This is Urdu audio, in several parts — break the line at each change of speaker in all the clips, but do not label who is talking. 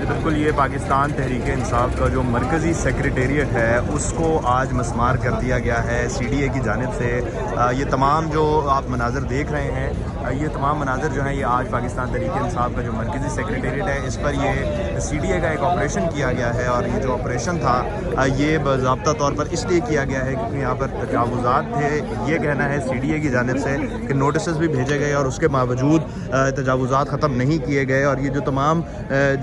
بالکل یہ پاکستان تحریک انصاف کا جو مرکزی سیکریٹریٹ ہے اس کو آج مسمار کر دیا گیا ہے سی ڈی اے کی جانب سے۔ یہ تمام جو آپ مناظر دیکھ رہے ہیں، یہ تمام مناظر جو ہیں یہ آج پاکستان تحریک انصاف کا جو مرکزی سیکریٹریٹ ہے اس پر یہ سی ڈی اے کا ایک آپریشن کیا گیا ہے، اور یہ جو آپریشن تھا یہ باضابطہ طور پر اس لیے کیا گیا ہے کیونکہ یہاں پر تجاوزات تھے۔ یہ کہنا ہے سی ڈی اے کی جانب سے کہ نوٹسز بھی بھیجے گئے اور اس کے باوجود تجاوزات ختم نہیں کیے گئے، اور یہ جو تمام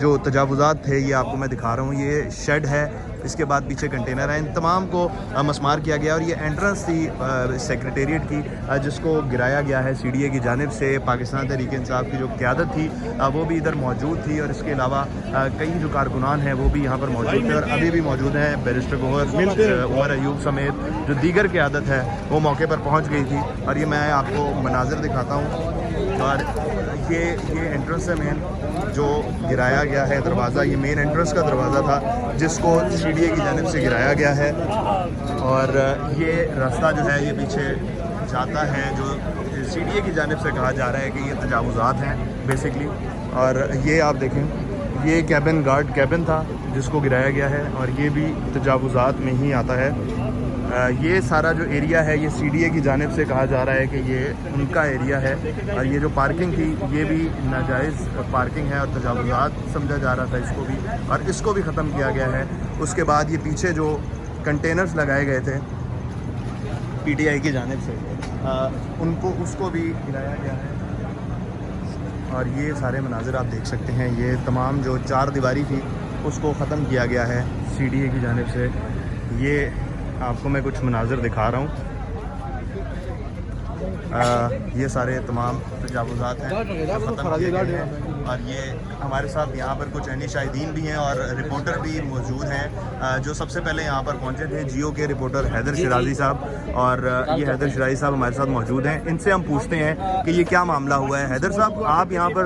جو تجاوزات تھے یہ آپ کو میں دکھا رہا ہوں، یہ شیڈ ہے، اس کے بعد پیچھے کنٹینر ہیں، ان تمام کو مسمار کیا گیا، اور یہ انٹرنس تھی سیکریٹریٹ کی جس کو گرایا گیا ہے سی ڈی اے کی جانب سے۔ پاکستان تحریک انصاف کی جو قیادت تھی وہ بھی ادھر موجود تھی، اور اس کے علاوہ کئی جو کارکنان ہیں وہ بھی یہاں پر موجود تھے اور ابھی بھی موجود ہیں۔ بیرسٹر گوہر، عمر ایوب سمیت جو دیگر قیادت ہے وہ موقع پر پہنچ گئی تھی، اور یہ میں آپ کو مناظر دکھاتا ہوں۔ اور یہ انٹرنس ہے مین جو گرایا گیا ہے دروازہ، یہ مین انٹرنس کا دروازہ تھا جس کو سی ڈی اے کی جانب سے گرایا گیا ہے، اور یہ راستہ جو ہے یہ پیچھے جاتا ہے جو سی ڈی اے کی جانب سے کہا جا رہا ہے کہ یہ تجاوزات ہیں بیسکلی۔ اور یہ آپ دیکھیں، یہ کیبن گارڈ کیبن تھا جس کو گرایا گیا ہے، اور یہ بھی تجاوزات میں ہی آتا ہے۔ یہ سارا جو ایریا ہے یہ سی ڈی اے کی جانب سے کہا جا رہا ہے کہ یہ ان کا ایریا ہے، اور یہ جو پارکنگ تھی یہ بھی ناجائز پارکنگ ہے اور تجاوزات سمجھا جا رہا تھا اس کو بھی، اور اس کو بھی ختم کیا گیا ہے۔ اس کے بعد یہ پیچھے جو کنٹینرز لگائے گئے تھے پی ٹی آئی کی جانب سے اس کو بھی گرایا گیا ہے، اور یہ سارے مناظر آپ دیکھ سکتے ہیں۔ یہ تمام جو چار دیواری تھی اس کو ختم کیا گیا ہے سی ڈی اے کی جانب سے۔ یہ آپ کو میں کچھ مناظر دکھا رہا ہوں، یہ سارے تمام تجاوزات ہیں ختم کیے گئے ہیں، اور یہ ہمارے ساتھ یہاں پر کچھ عینی شاہدین بھی ہیں اور رپورٹر بھی موجود ہیں جو سب سے پہلے یہاں پر پہنچے تھے، جیو کے رپورٹر حیدر شیرازی صاحب، اور یہ حیدر شیرازی صاحب ہمارے ساتھ موجود ہیں۔ ان سے ہم پوچھتے ہیں کہ یہ کیا معاملہ ہوا ہے۔ حیدر صاحب، آپ یہاں پر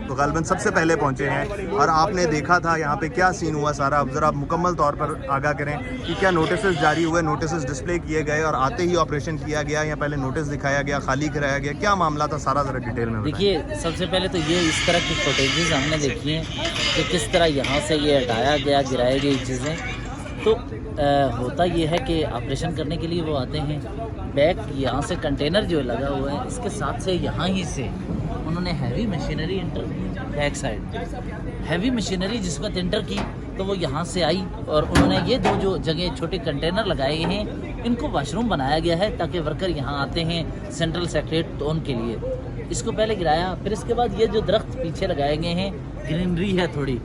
غالباً سب سے پہلے پہنچے ہیں اور آپ نے دیکھا تھا یہاں پہ کیا سین ہوا سارا، اب ذرا مکمل طور پر آگاہ کریں کہ کیا نوٹسز جاری ہوئے، نوٹسز ڈسپلے کیے گئے اور آتے ہی آپریشن کیا گیا یا پہلے نوٹس دکھایا گیا، خالی کرایا گیا، کیا معاملہ تھا سارا ذرا ڈیٹیل میں بتائیں۔
دیکھیے، سب سے پہلے تو یہ اس طرح کی فوٹیجز ہم نے دیکھی ہیں کہ کس طرح یہاں سے یہ ہٹایا گیا، گرائی گئی چیزیں۔ تو ہوتا یہ ہے کہ آپریشن کرنے کے لیے وہ آتے ہیں، بیک یہاں سے کنٹینر جو لگا ہوا ہے اس کے ساتھ سے یہاں ہی سے انہوں نے heavy machinery enter back side heavy machinery جس وقت انٹر کی تو وہ یہاں سے آئی، اور انہوں نے یہ دو جو جگہ چھوٹے کنٹینر لگائے ہیں ان کو واش روم بنایا گیا ہے تاکہ ورکر یہاں آتے ہیں سینٹرل سیکریٹ تو ان کے لیے اس کو پہلے گرایا، پھر اس کے بعد یہ جو درخت پیچھے لگائے گئے ہیں گرینری ہے تھوڑی،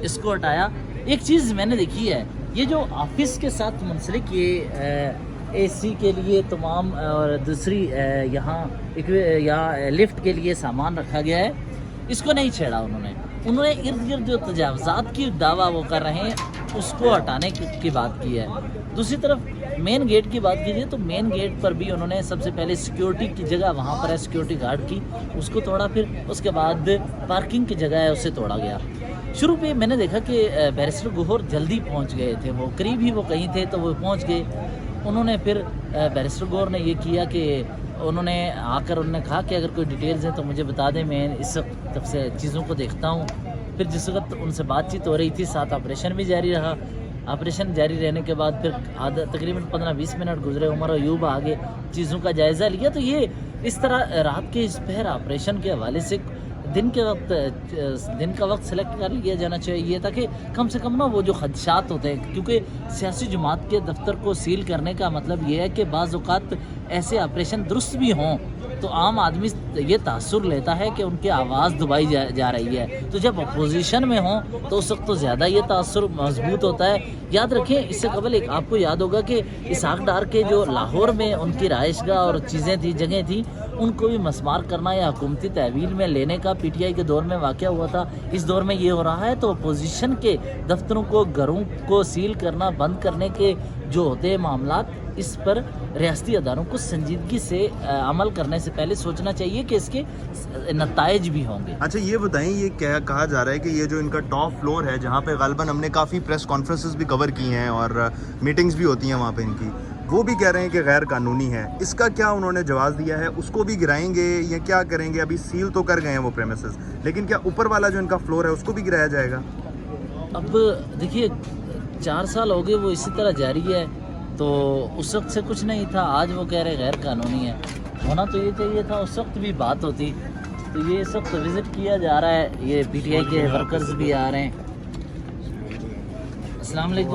اس کو ہٹایا۔ ایک چیز میں نے دیکھی ہے، یہ جو آفس کے ساتھ منسلک یہ اے سی کے لیے تمام اور دوسری یہاں لفٹ کے لیے سامان رکھا گیا ہے، اس کو نہیں چھیڑا انہوں نے ارد گرد جو تجاوزات کی دعویٰ وہ کر رہے ہیں اس کو ہٹانے کی بات کی ہے۔ دوسری طرف مین گیٹ کی بات کیجیے تو مین گیٹ پر بھی انہوں نے سب سے پہلے سیکیورٹی کی جگہ وہاں پر ہے سیکیورٹی گارڈ کی، اس کو توڑا، پھر اس کے بعد پارکنگ کی جگہ ہے اسے توڑا گیا۔ شروع پہ میں نے دیکھا کہ بیرسٹر گوہر جلدی پہنچ گئے تھے، وہ قریب ہی وہ کہیں تھے تو وہ پہنچ گئے۔ انہوں نے پھر بیرسٹر گوہر نے یہ کیا کہ انہوں نے آ کر انہوں نے کہا کہ اگر کوئی ڈیٹیلز ہیں تو مجھے بتا دیں، میں اس وقت تب سے چیزوں کو دیکھتا ہوں۔ پھر جس وقت ان سے بات چیت ہو رہی تھی ساتھ آپریشن بھی جاری رہا، آپریشن جاری رہنے کے بعد پھر تقریباً 15-20 منٹ گزرے، عمر ایوب آگے چیزوں کا جائزہ لیا۔ تو یہ اس طرح رات کے اس پہر آپریشن کے حوالے سے دن کا وقت سلیکٹ کر لیا جانا چاہیے تاکہ کم سے کم وہ جو خدشات ہوتے ہیں، کیونکہ سیاسی جماعت کے دفتر کو سیل کرنے کا مطلب یہ ہے کہ بعض اوقات ایسے آپریشن درست بھی ہوں تو عام آدمی یہ تاثر لیتا ہے کہ ان کی آواز دبائی جا رہی ہے، تو جب اپوزیشن میں ہوں تو اس وقت تو زیادہ یہ تاثر مضبوط ہوتا ہے۔ یاد رکھیں، اس سے قبل ایک آپ کو یاد ہوگا کہ اسحاق ڈار کے جو لاہور میں ان کی رہائش گاہ اور چیزیں تھیں، جگہیں تھیں، ان کو بھی مسمار کرنا یا حکومتی تحویل میں لینے کا پی ٹی آئی کے دور میں واقعہ ہوا تھا۔ اس دور میں یہ ہو رہا ہے تو اپوزیشن کے دفتروں کو، گھروں کو سیل کرنا، بند کرنے کے جو ہوتے ہیں معاملات، اس پر ریاستی اداروں کو سنجیدگی سے عمل کرنے سے پہلے سوچنا چاہیے کہ اس کے نتائج بھی ہوں گے۔
اچھا یہ بتائیں، یہ کیا کہا جا رہا ہے کہ یہ جو ان کا ٹاپ فلور ہے جہاں پہ غالباً ہم نے کافی پریس کانفرنسز بھی کور کی ہیں اور میٹنگز بھی ہوتی ہیں وہاں پہ ان کی، وہ بھی کہہ رہے ہیں کہ غیر قانونی ہے، اس کا کیا انہوں نے جواز دیا ہے؟ اس کو بھی گرائیں گے یا کیا کریں گے؟ ابھی سیل تو کر گئے ہیں وہ پریمیسز، لیکن کیا اوپر والا جو ان کا فلور ہے اس کو بھی گرایا جائے گا؟
اب دیکھیے 4 سال ہو گئے وہ اسی طرح جاری ہے، تو اس وقت سے کچھ نہیں تھا، آج وہ کہہ رہے غیر قانونی ہے، ہونا تو یہ چاہیے تھا اس وقت بھی بات ہوتی، تو یہ اس وقت وزٹ کیا جا رہا ہے، یہ پی ٹی آئی کے ورکرز بھی آ رہے ہیں۔ السلام علیکم۔